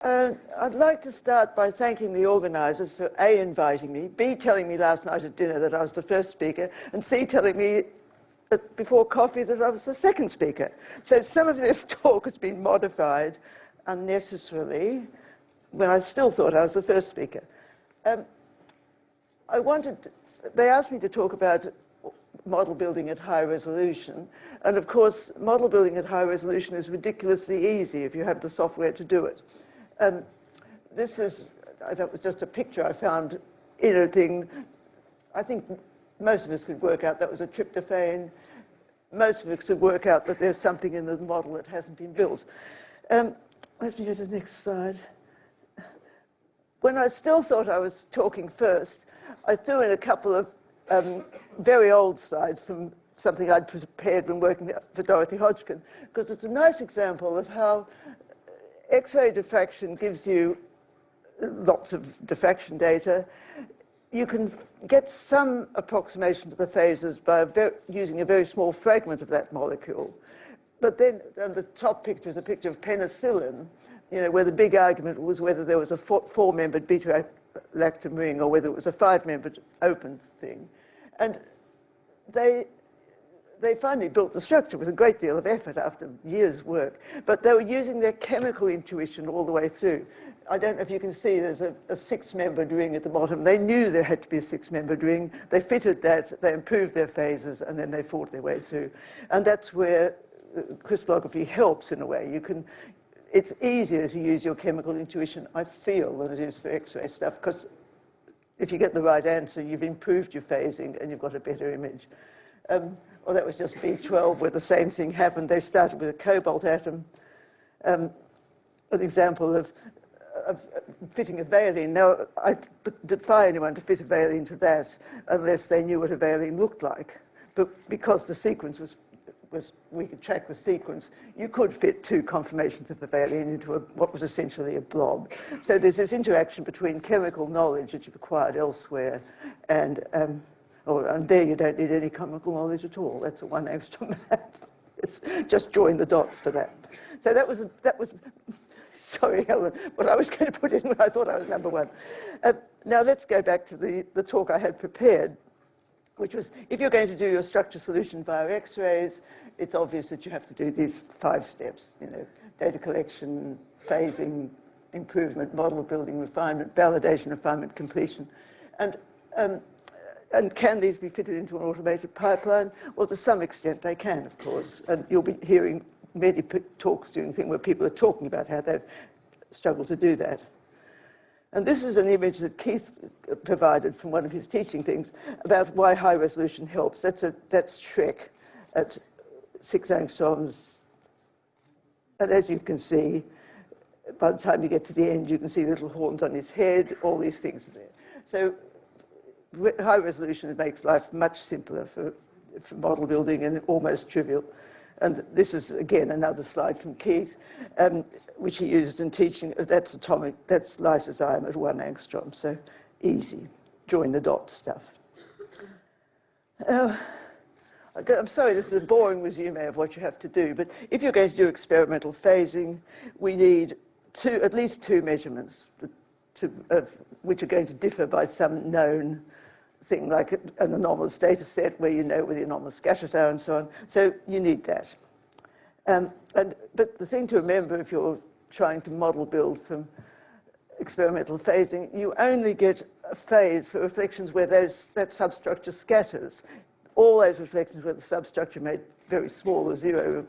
I'd like to start by thanking the organisers for A, inviting me, B, telling me last night at dinner that I was the first speaker, and C, telling me before coffee that I was the second speaker. So some of this talk has been modified unnecessarily when I still thought I was the first speaker. They asked me to talk about model building at high resolution, and of course model building at high resolution is ridiculously easy if you have the software to do it. That was just a picture I found in a thing. I think most of us could work out that was a tryptophan. Most of us could work out that there's something in the model that hasn't been built. Let me go to the next slide. When I still thought I was talking first, I threw in a couple of very old slides from something I'd prepared when working for Dorothy Hodgkin, because it's a nice example of how X-ray diffraction gives you lots of diffraction data. You can get some approximation to the phases by using a very small fragment of that molecule. But then the top picture is a picture of penicillin, where the big argument was whether there was a four-membered beta-lactam ring or whether it was a five-membered open thing. And they finally built the structure with a great deal of effort after years' work, but they were using their chemical intuition all the way through. I don't know if you can see there's a six-membered ring at the bottom. They knew there had to be a six-membered ring. They fitted that, they improved their phases, and then they fought their way through. And that's where crystallography helps in a way. It's easier to use your chemical intuition, I feel, than it is for X-ray stuff, because if you get the right answer, you've improved your phasing and you've got a better image. Well, that was just B12, where the same thing happened. They started with a cobalt atom. An example of fitting a valine. Now, I defy anyone to fit a valine to that unless they knew what a valine looked like. But because the sequence we could track the sequence, you could fit two conformations of the valine into what was essentially a blob. So there's this interaction between chemical knowledge that you've acquired elsewhere and there you don't need any chemical knowledge at all. That's a 1 angstrom map. Just join the dots for that. So that was sorry, Helen, what I was going to put in when I thought I was number one. Now let's go back to the talk I had prepared, which was, if you're going to do your structure solution via X-rays, it's obvious that you have to do these 5 steps, data collection, phasing, improvement, model building, refinement, validation, refinement, completion. And can these be fitted into an automated pipeline? Well, to some extent they can, of course. And you'll be hearing many talks during the thing where people are talking about how they've struggled to do that. And this is an image that Keith provided from one of his teaching things about why high resolution helps. That's Xray at 6 angstroms. And as you can see, by the time you get to the end, you can see little horns on his head, all these things are there. So high resolution makes life much simpler for model building and almost trivial. And this is, again, another slide from Keith, which he used in teaching. That's lysozyme at 1 angstrom, so easy. Join the dots stuff. I'm sorry, this is a boring resume of what you have to do, but if you're going to do experimental phasing, we need at least two measurements, which are going to differ by some known thing, like an anomalous data set where you know where the anomalous scatters are and so on. So you need that. But the thing to remember if you're trying to model build from experimental phasing, you only get a phase for reflections where that substructure scatters. All those reflections where the substructure made very small or zero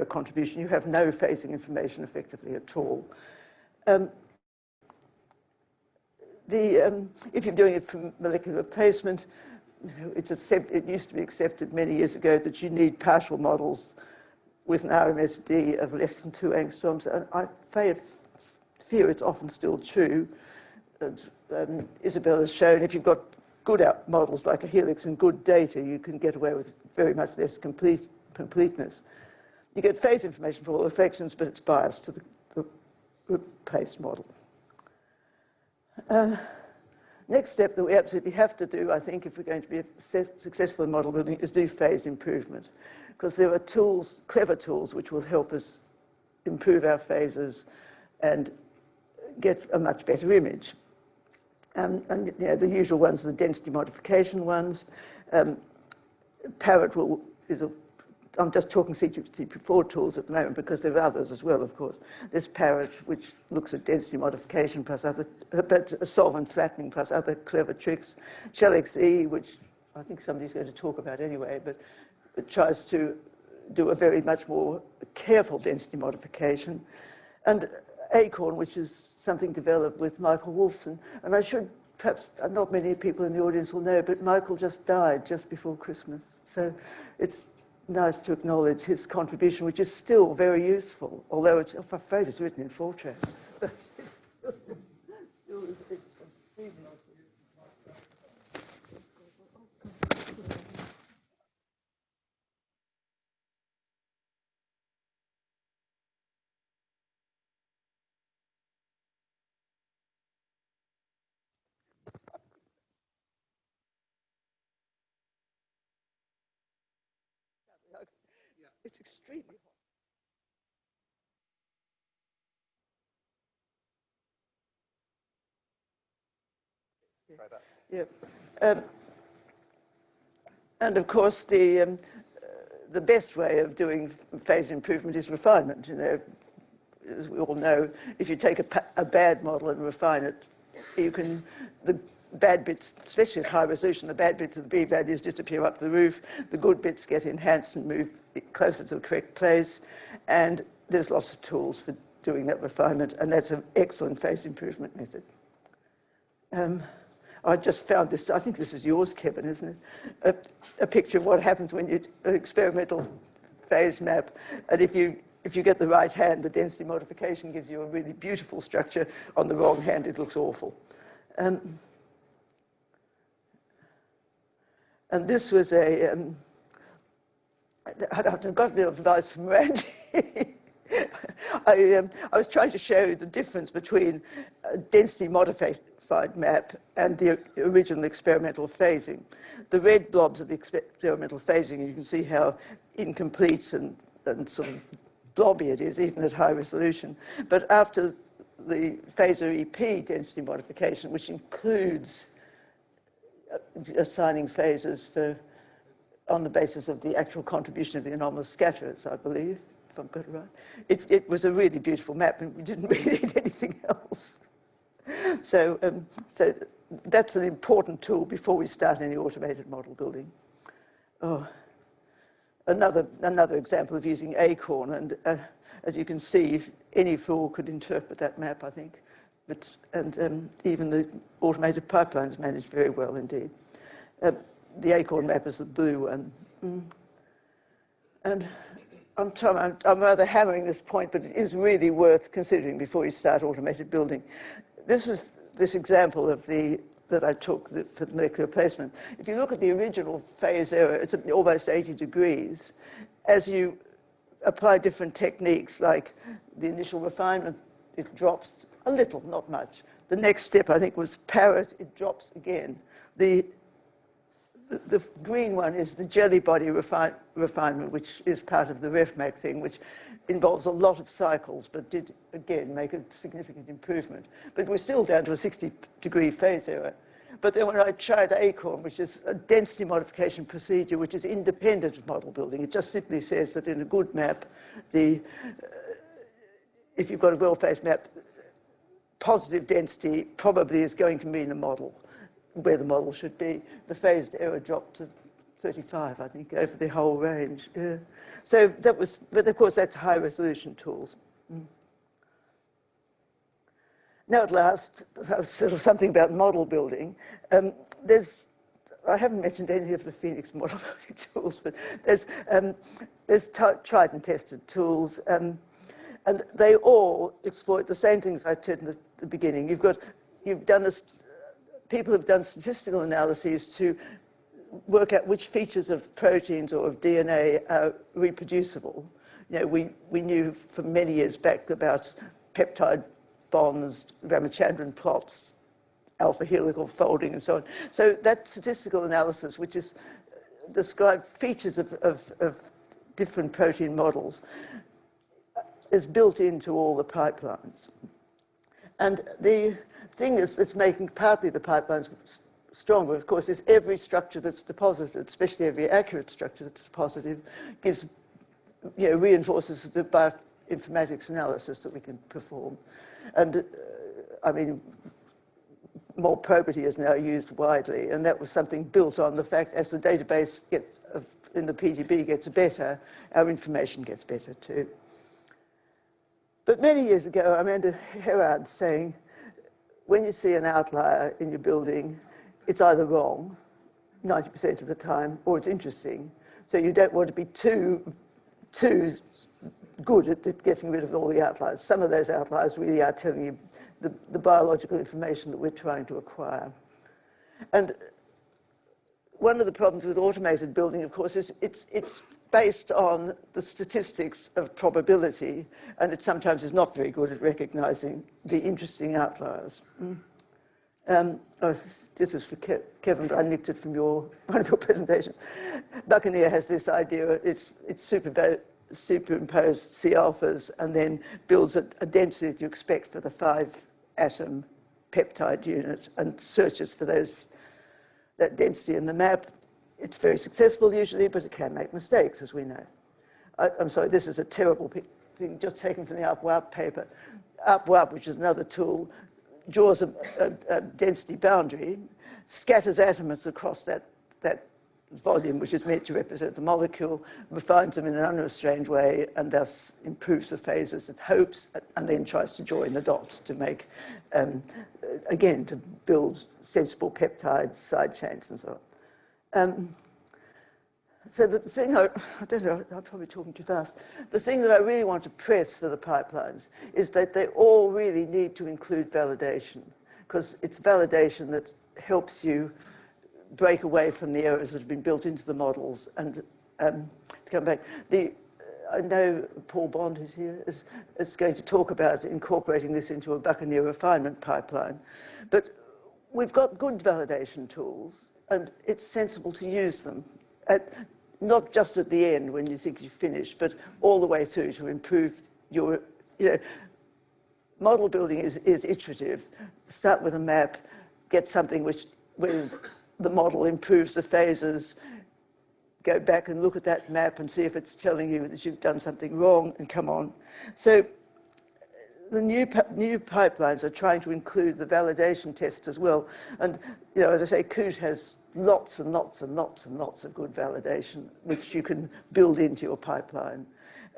contribution, you have no phasing information effectively at all. If you're doing it from molecular placement, it used to be accepted many years ago that you need partial models with an RMSD of less than 2 angstroms, and I fear it's often still true. Isabel has shown if you've got good models like a helix and good data, you can get away with very much less completeness. You get phase information for all reflections, but it's biased to the replaced model. Next step that we absolutely have to do, I think, if we're going to be successful in model building, is do phase improvement. Because there are tools, clever tools, which will help us improve our phases and get a much better image. And you know, the usual ones are the density modification ones. Paperup I'm just talking CCP4 tools at the moment because there are others as well, of course. There's Paperup, which looks at density modification plus other, but solvent flattening plus other clever tricks. Xray, which I think somebody's going to talk about anyway, but it tries to do a very much more careful density modification. And Acorn, which is something developed with Michael Wolfson. And I should, perhaps not many people in the audience will know, but Michael just died just before Christmas. So it's nice to acknowledge his contribution, which is still very useful, although it's, I'm afraid it's written in Fortran. It's extremely hot. Try that. Yeah. And of course, the best way of doing phase improvement is refinement. You know, as we all know, if you take a bad model and refine it, you can, the bad bits, especially at high resolution, the bad bits of the B values disappear up the roof, the good bits get enhanced and move closer to the correct place, and there's lots of tools for doing that refinement, and that's an excellent phase improvement method. I just found this, I think this is yours, Kevin, isn't it? A picture of what happens when you do an experimental phase map, and if you get the right hand, the density modification gives you a really beautiful structure. On the wrong hand, it looks awful. And this was a, I got a bit of advice from Randy. I was trying to show you the difference between a density modified map and the original experimental phasing. The red blobs are the experimental phasing. You can see how incomplete and sort of blobby it is, even at high resolution. But after the phaser EP density modification, which includes assigning phases on the basis of the actual contribution of the anomalous scatterers, I believe, if I've got it right. It was a really beautiful map, and we didn't really need anything else. So that's an important tool before we start any automated model building. Oh, another example of using Acorn, and as you can see, any fool could interpret that map, I think. And even the automated pipelines manage very well indeed. The Acorn map is the blue one. And I'm rather hammering this point, but it is really worth considering before you start automated building. This is this example of that I took for the molecular placement. If you look at the original phase error, it's almost 80 degrees. As you apply different techniques, like the initial refinement, it drops a little, not much. The next step, I think, was Paperup, it drops again. The green one is the jelly body refinement, which is part of the RefMac thing, which involves a lot of cycles, but did, again, make a significant improvement. But we're still down to a 60-degree phase error. But then when I tried Acorn, which is a density modification procedure, which is independent of model building, it just simply says that in a good map, if you've got a well-phased map, positive density probably is going to mean a model, where the model should be. The phased error dropped to 35, I think, over the whole range. Yeah. So that was, but of course that's high resolution tools. Now at last, sort of something about model building. I haven't mentioned any of the Phoenix model building tools, but there's tried and tested tools, and they all exploit the same things I said in the beginning. People have done statistical analyses to work out which features of proteins or of DNA are reproducible. You know, we knew for many years back about peptide bonds, Ramachandran plots, alpha helical folding, and so on. So that statistical analysis, which is describe features of different protein models, is built into all the pipelines. And the thing that's making partly the pipelines stronger, of course, is every structure that's deposited, especially every accurate structure that's deposited, gives, reinforces the bioinformatics analysis that we can perform. And I mean, more probity is now used widely, and that was something built on the fact as the database in the PGB gets better, our information gets better too. But many years ago, I remember Herard saying, when you see an outlier in your building, it's either wrong, 90% of the time, or it's interesting. So you don't want to be too good at getting rid of all the outliers. Some of those outliers really are telling you the biological information that we're trying to acquire. And one of the problems with automated building, of course, is it's based on the statistics of probability, and it sometimes is not very good at recognizing the interesting outliers. This is for Kevin, but I nicked it from one of your presentations. Buccaneer has this idea, it's superimposed C alphas and then builds a density that you expect for the 5-atom peptide unit and searches for that density in the map. It's very successful usually, but it can make mistakes, as we know. I'm sorry, this is a terrible thing just taken from the ARP-WARP paper. ARP-WARP, which is another tool, draws a density boundary, scatters atoms across that volume, which is meant to represent the molecule, refines them in an unrestrained way, and thus improves the phases it hopes, and then tries to join the dots to make, again, to build sensible peptides, side chains, and so on. So the thing, I don't know, I'm probably talking too fast. The thing that I really want to press for the pipelines is that they all really need to include validation, because it's validation that helps you break away from the errors that have been built into the models. And to come back, I know Paul Bond, who's here, is going to talk about incorporating this into a Buccaneer refinement pipeline. But we've got good validation tools, and it's sensible to use them, not just at the end when you think you've finished, but all the way through to improve your, model building is iterative. Start with a map, get something where the model improves the phases, go back and look at that map and see if it's telling you that you've done something wrong, and come on. So the new pipelines are trying to include the validation tests as well. And, as I say, Qt has lots and lots and lots and lots of good validation, which you can build into your pipeline.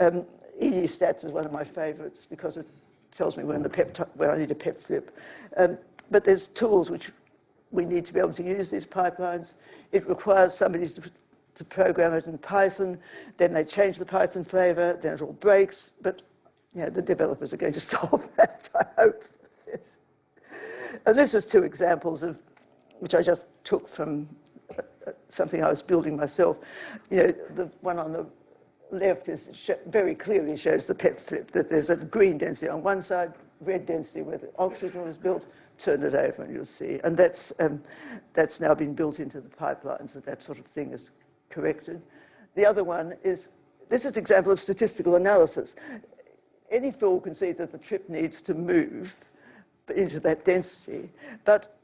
ED-stats is one of my favorites because it tells me when I need a pep flip. But there's tools which we need to be able to use these pipelines. It requires somebody to program it in Python. Then they change the Python flavor, then it all breaks. But the developers are going to solve that, I hope. Yes. And this is two examples of, which I just took from something I was building myself. The one on the left very clearly shows the pep flip, that there's a green density on one side, red density where the oxygen was built. Turn it over and you'll see. And that's now been built into the pipelines, that sort of thing is corrected. The other one is, this is an example of statistical analysis. Any fool can see that the trip needs to move into that density, but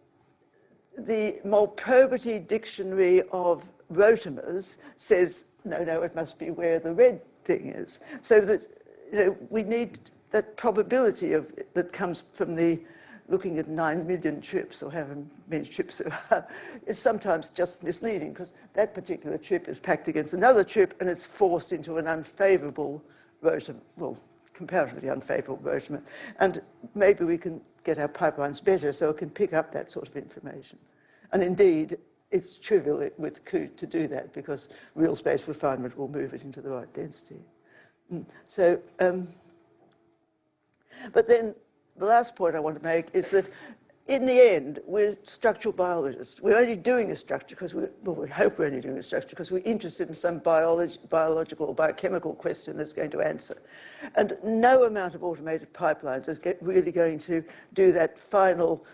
the Molprobity dictionary of rotamers says, no, it must be where the red thing is. So that we need that probability that comes from looking at 9 million trips, or however many trips there are, is sometimes just misleading, because that particular trip is packed against another trip and it's forced into an unfavorable rotamer, well, comparatively unfavorable rotamer. And maybe we can get our pipelines better so it can pick up that sort of information. And indeed, it's trivial with Qt to do that, because real space refinement will move it into the right density. So, but then the last point I want to make is that in the end, we're structural biologists. We're only doing a structure because we hope we're only doing a structure because we're interested in some biological or biochemical question that's going to answer. And no amount of automated pipelines is really going to do that final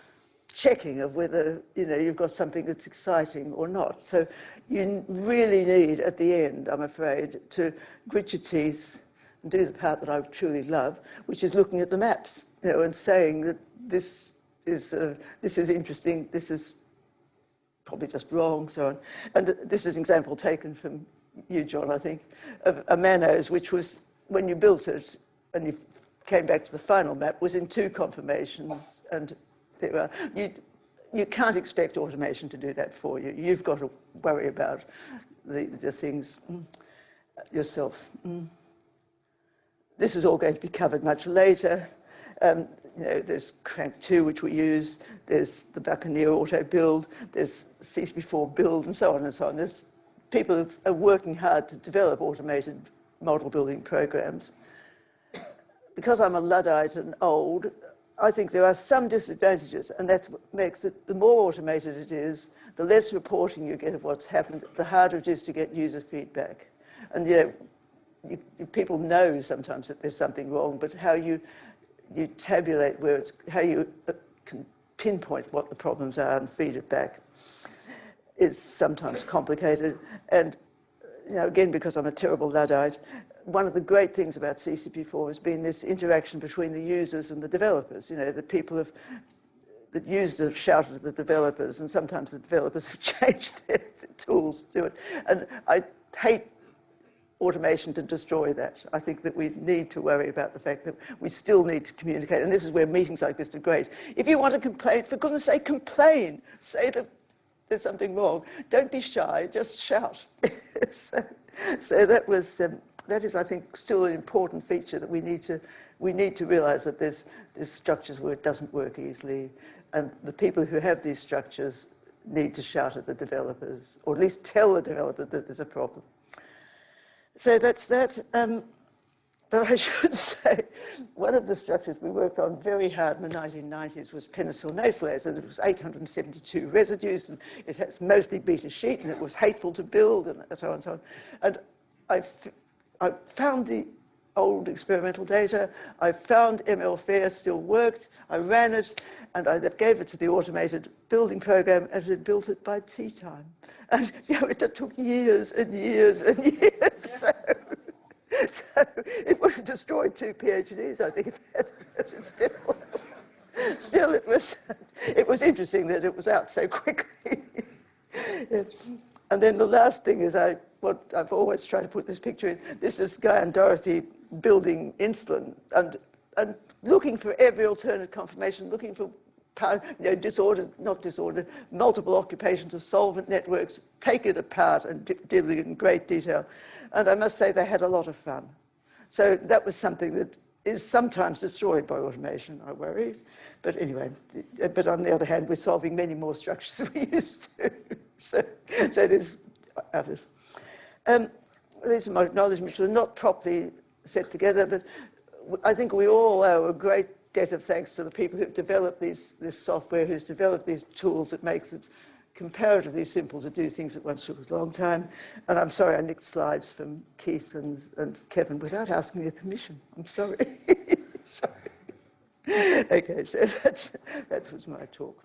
checking of whether you've got something that's exciting or not. So you really need, at the end, I'm afraid, to grit your teeth and do the part that I truly love, which is looking at the maps. and saying that this is interesting, this is probably just wrong, so on. And this is an example taken from you, John, I think, of a Manos, which was, when you built it and you came back to the final map, was in 2 conformations, and there were, you can't expect automation to do that for you. You've got to worry about the things yourself. This is all going to be covered much later. There's Crank 2, which we use. There's the Buccaneer auto build. There's CCP4 build, and so on and so on. There's people who are working hard to develop automated model building programs. Because I'm a Luddite and old, I think there are some disadvantages, and that's what makes it, the more automated it is, the less reporting you get of what's happened, the harder it is to get user feedback. And people know sometimes that there's something wrong, but how you tabulate where it's, how you can pinpoint what the problems are and feed it back is sometimes complicated. And again, because I'm a terrible Luddite, one of the great things about CCP4 has been this interaction between the users and the developers. The people that users have shouted at the developers, and sometimes the developers have changed their tools to do it. And I hate automation to destroy that. I think that we need to worry about the fact that we still need to communicate, and this is where meetings like this are great. If you want to complain, for goodness sake, complain. Say that there's something wrong. Don't be shy, just shout. So that was, that is, I think, still an important feature that we need to realise that there's structures where it doesn't work easily, and the people who have these structures need to shout at the developers, or at least tell the developers that there's a problem. So that's that. But I should say, one of the structures we worked on very hard in the 1990s was penicillinase, and it was 872 residues, and it has mostly beta sheet, and it was hateful to build, and so on and so on. And I found the old experimental data. I found ML-FAIR still worked. I ran it, and I gave it to the automated building program, and it had built it by tea time. And it took years and years and years. So it would have destroyed 2 PhDs, I think. Still, it was interesting that it was out so quickly. Yeah. And then the last thing is what I've always tried to put this picture in. This is Guy and Dorothy building insulin and looking for every alternate conformation, looking for multiple occupations of solvent networks, take it apart and deal it in great detail. And I must say they had a lot of fun. So that was something that is sometimes destroyed by automation, I worry. But anyway, but on the other hand, we're solving many more structures than we used to. So there's others. These are my acknowledgements, which are not properly set together, but I think we all owe a great debt of thanks to the people who've developed this software, who's developed these tools that makes it comparatively simple to do things that once took a long time. And I'm sorry I nicked slides from Keith and Kevin without asking their permission. I'm sorry. Sorry. Okay, so that was my talk.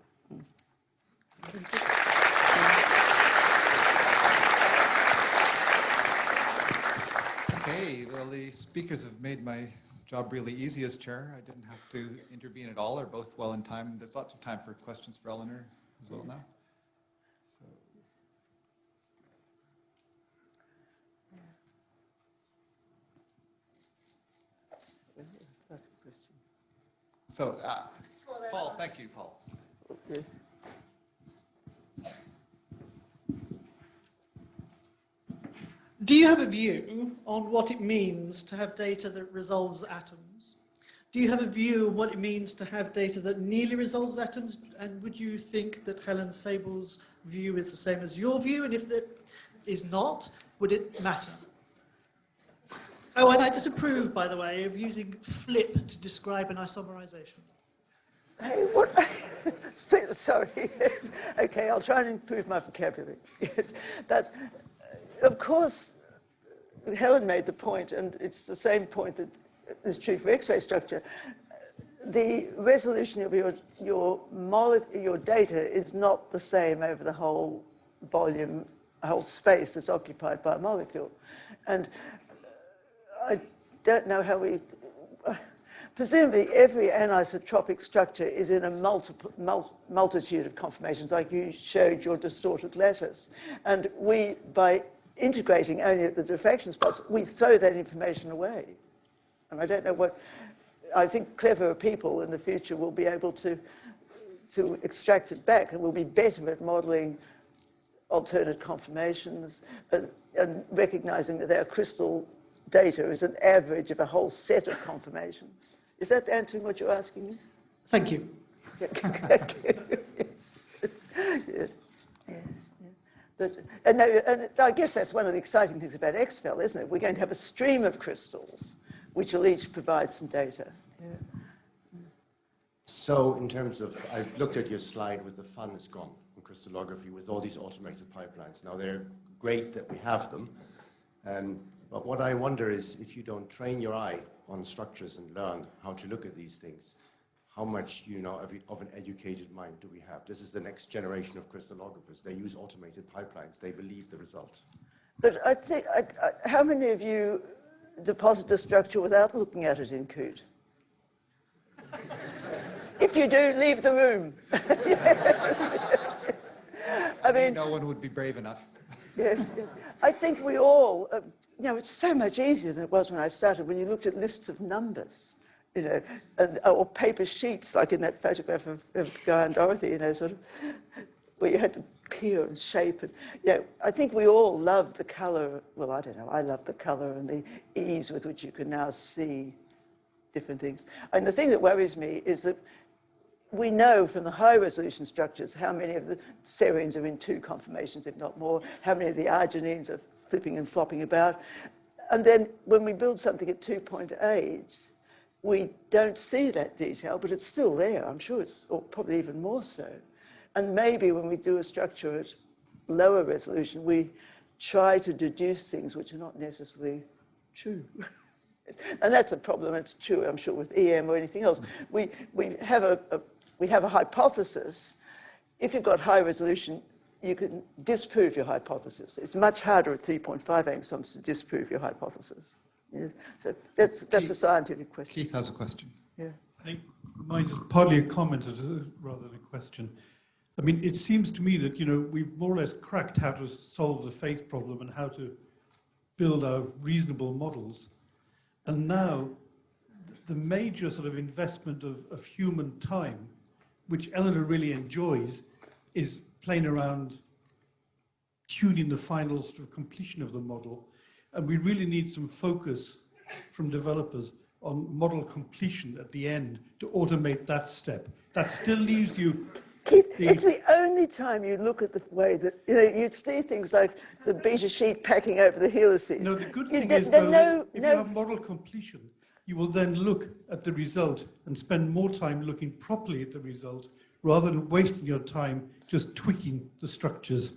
Okay, well, the speakers have made my job really easy as chair. I didn't have to intervene at all. They're both well in time. There's lots of time for questions for Eleanor as well now. So. That's a question. So, Paul, thank you, Paul. Yes. Do you have a view on what it means to have data that resolves atoms? Do you have a view on what it means to have data that nearly resolves atoms? And would you think that Helen Sable's view is the same as your view? And if that is not, would it matter? Oh, and I disapprove, by the way, of using flip to describe an isomerization. Hey, what? Sorry. Yes. Okay, I'll try and improve my vocabulary. Yes, that. Of course, Helen made the point, and it's the same point that is true for X-ray structure. The resolution of your data is not the same over the whole volume, whole space that's occupied by a molecule. And I don't know how presumably every anisotropic structure is in a multitude of conformations, like you showed your distorted lattice. And we, by integrating only at the diffraction spots, we throw that information away. And I don't know what, I think cleverer people in the future will be able to extract it back, and will be better at modeling alternate conformations and recognizing that our crystal data is an average of a whole set of conformations. Is that answering what you're asking me? Thank you. Thank you. Yes. But, and I guess that's one of the exciting things about XFEL, isn't it? We're going to have a stream of crystals which will each provide some data. Yeah. So in terms of, I looked at your slide with the fun is gone in crystallography with all these automated pipelines. Now they're great that we have them, but what I wonder is if you don't train your eye on structures and learn how to look at these things, how much, of an educated mind do we have? This is the next generation of crystallographers. They use automated pipelines. They believe the result. But I think, how many of you deposit a structure without looking at it in Coot? If you do, leave the room. Yes. I mean, no one would be brave enough. Yes. I think we all, it's so much easier than it was when I started, when you looked at lists of numbers, or paper sheets, like in that photograph of Guy and Dorothy, sort of, where you had to peer and shape. And, I think we all love the colour. Well, I don't know. I love the colour and the ease with which you can now see different things. And the thing that worries me is that we know from the high-resolution structures how many of the serines are in 2 conformations, if not more, how many of the arginines are flipping and flopping about. And then when we build something at 2.8, we don't see that detail, but it's still there. I'm sure it's, or probably even more so. And maybe when we do a structure at lower resolution, we try to deduce things which are not necessarily true. And that's a problem. It's true, I'm sure, with EM or anything else. We have a hypothesis. If you've got high resolution, you can disprove your hypothesis. It's much harder at 3.5 angstroms to disprove your hypothesis. Yeah. So that's a scientific question. Keith has a question. Yeah. I think mine is partly a comment rather than a question. I mean, it seems to me that, we've more or less cracked how to solve the faith problem and how to build our reasonable models. And now the major sort of investment of human time, which Eleanor really enjoys, is playing around, tuning the final sort of completion of the model. And we really need some focus from developers on model completion at the end to automate that step. That still leaves you... Keith, it's the only time you look at the way that, you'd see things like the beta sheet packing over the helices. No, the good thing is, though, that if you have model completion, you will then look at the result and spend more time looking properly at the result rather than wasting your time just tweaking the structures.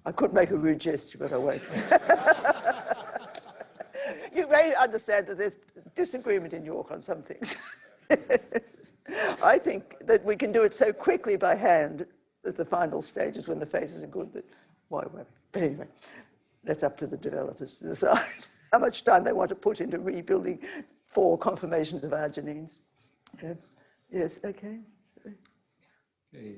I could make a rude gesture, but I won't. You may understand that there's disagreement in York on some things. I think that we can do it so quickly by hand at the final stages when the phases are good that why won't. But anyway, that's up to the developers to decide how much time they want to put into rebuilding 4 conformations of arginines. Yeah. Yes, okay. Okay,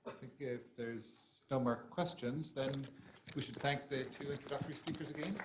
I think if there's no more questions, then we should thank the 2 introductory speakers again.